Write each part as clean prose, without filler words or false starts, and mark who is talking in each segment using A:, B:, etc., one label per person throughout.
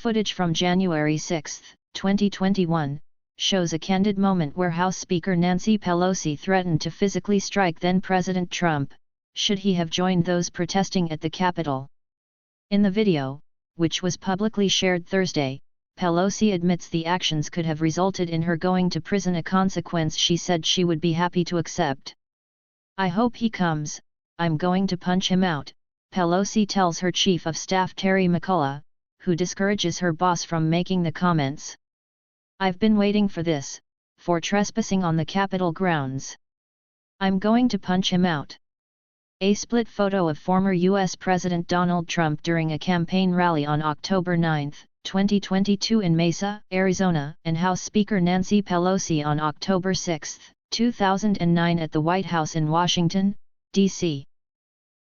A: footage from January 6, 2021, shows a candid moment where House Speaker Nancy Pelosi threatened to physically strike then-President Trump, should he have joined those protesting at the Capitol. In the video, which was publicly shared Thursday, Pelosi admits the actions could have resulted in her going to prison, a consequence she said she would be happy to accept. "I hope he comes, I'm going to punch him out," Pelosi tells her chief of staff Terry McCullough, who discourages her boss from making the comments. "I've been waiting for this, for trespassing on the Capitol grounds. I'm going to punch him out." A split photo of former U.S. President Donald Trump during a campaign rally on October 9, 2022 in Mesa, Arizona, and House Speaker Nancy Pelosi on October 6, 2009 at the White House in Washington, D.C.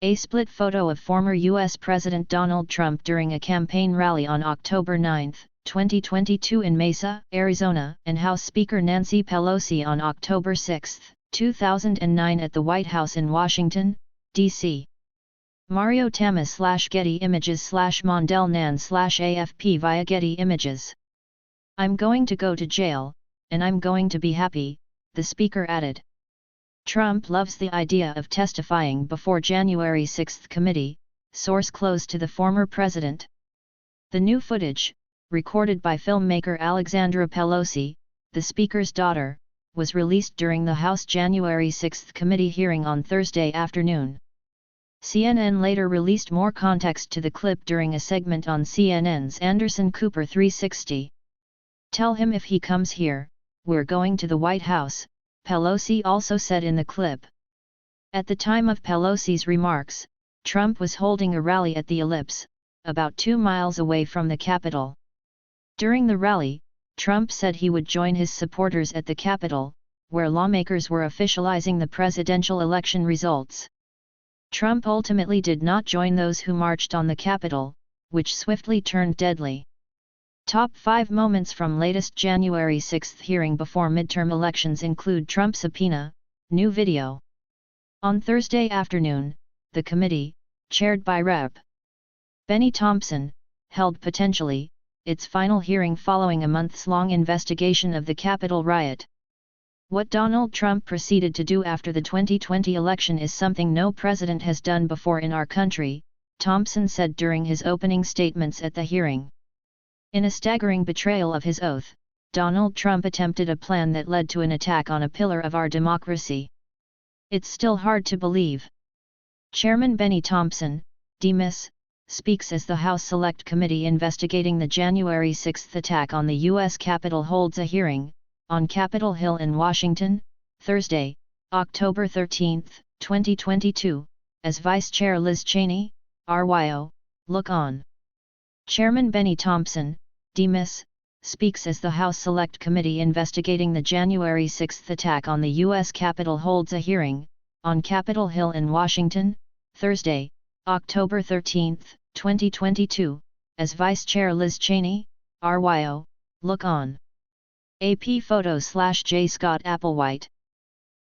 A: A split photo of former U.S. President Donald Trump during a campaign rally on October 9, 2022 in Mesa, Arizona, and House Speaker Nancy Pelosi on October 6, 2009 at the White House in Washington, D.C. Mario Tamas /Getty Images /Mondel Nan /AFP via Getty Images. "I'm going to go to jail, and I'm going to be happy," the speaker added. Trump loves the idea of testifying before January 6 committee, source close to the former president. The new footage, recorded by filmmaker Alexandra Pelosi, the speaker's daughter, was released during the House January 6 committee hearing on Thursday afternoon. CNN later released more context to the clip during a segment on CNN's Anderson Cooper 360. "Tell him if he comes here, we're going to the White House," Pelosi also said in the clip. At the time of Pelosi's remarks, Trump was holding a rally at the Ellipse, about 2 miles away from the Capitol. During the rally, Trump said he would join his supporters at the Capitol, where lawmakers were officializing the presidential election results. Trump ultimately did not join those who marched on the Capitol, which swiftly turned deadly. Top 5 moments from latest January 6 hearing before midterm elections include Trump subpoena, new video. On Thursday afternoon, the committee, chaired by Rep. Benny Thompson, held potentially its final hearing following a months-long investigation of the Capitol riot. What Donald Trump proceeded to do after the 2020 election is something no president has done before in our country, Thompson said during his opening statements at the hearing. In a staggering betrayal of his oath, Donald Trump attempted a plan that led to an attack on a pillar of our democracy. It's still hard to believe. Chairman Benny Thompson, D.Miss, speaks as the House Select Committee investigating the January 6 attack on the U.S. Capitol holds a hearing, on Capitol Hill in Washington, Thursday, October 13, 2022, as Vice Chair Liz Cheney, RYO, look on. Chairman Benny Thompson, D.Miss, speaks as the House Select Committee investigating the January 6 attack on the U.S. Capitol holds a hearing, on Capitol Hill in Washington, Thursday, October 13, 2022, as Vice Chair Liz Cheney, RYO, look on. AP photo /J. Scott Applewhite.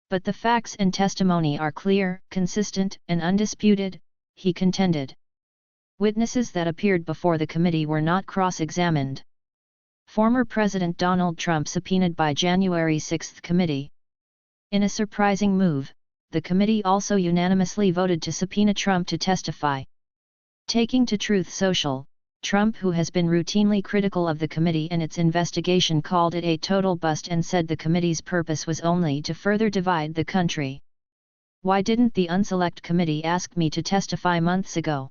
A: But the facts and testimony are clear, consistent, and undisputed, he contended. Witnesses that appeared before the committee were not cross-examined. Former President Donald Trump subpoenaed by January 6 committee. In a surprising move, the committee also unanimously voted to subpoena Trump to testify. Taking to Truth Social, Trump, who has been routinely critical of the committee and its investigation, called it a total bust and said the committee's purpose was only to further divide the country. "Why didn't the Unselect Committee ask me to testify months ago?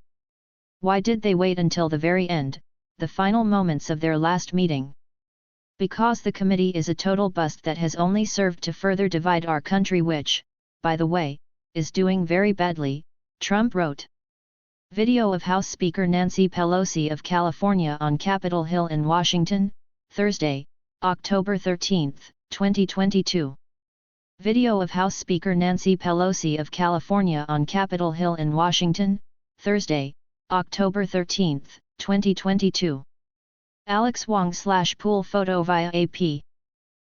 A: Why did they wait until the very end, the final moments of their last meeting? Because the committee is a total bust that has only served to further divide our country, which, by the way, is doing very badly," Trump wrote. Video of House Speaker Nancy Pelosi of California on Capitol Hill in Washington, Thursday, October 13, 2022. Video of House Speaker Nancy Pelosi of California on Capitol Hill in Washington, Thursday, October 13, 2022. Alex Wong /pool photo via AP.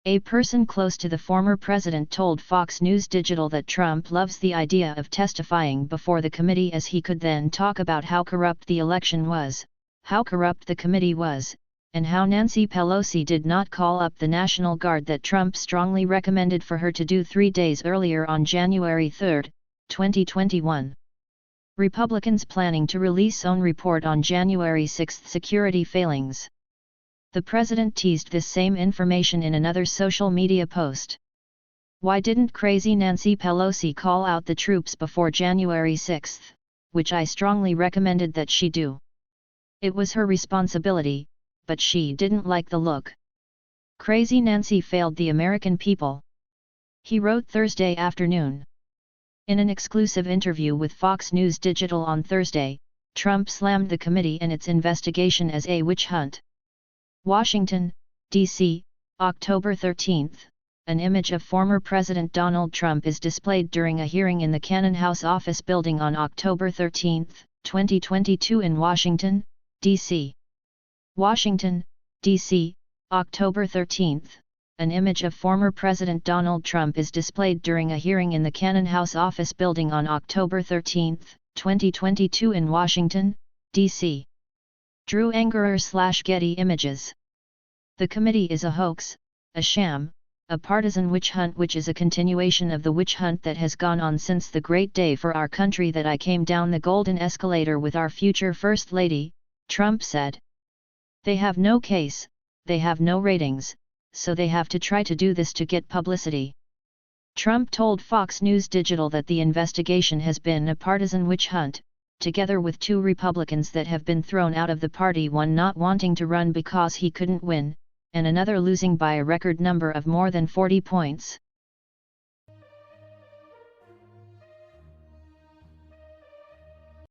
A: A person close to the former president told Fox News Digital that Trump loves the idea of testifying before the committee as he could then talk about how corrupt the election was, how corrupt the committee was, and how Nancy Pelosi did not call up the National Guard that Trump strongly recommended for her to do 3 days earlier on January 3, 2021. Republicans planning to release own report on January 6 security failings. The president teased this same information in another social media post. Why didn't crazy Nancy Pelosi call out the troops before January 6, which I strongly recommended that she do? It was her responsibility, but she didn't like the look. Crazy Nancy failed the American people. He wrote Thursday afternoon. In an exclusive interview with Fox News Digital on Thursday, Trump slammed the committee and its investigation as a witch hunt. Washington, D.C., October 13. An image of former President Donald Trump is displayed during a hearing in the Cannon House office building on October 13, 2022 in Washington, D.C. Washington, D.C., October 13. An image of former President Donald Trump is displayed during a hearing in the Cannon House office building on October 13, 2022 in Washington, D.C. Drew Angerer/Getty Images. The committee is a hoax, a sham, a partisan witch hunt, which is a continuation of the witch hunt that has gone on since the great day for our country that I came down the golden escalator with our future First Lady, Trump said. They have no case, they have no ratings, so they have to try to do this to get publicity. Trump told Fox News Digital that the investigation has been a partisan witch hunt, together with 2 Republicans that have been thrown out of the party, one not wanting to run because he couldn't win, and another losing by a record number of more than 40 points.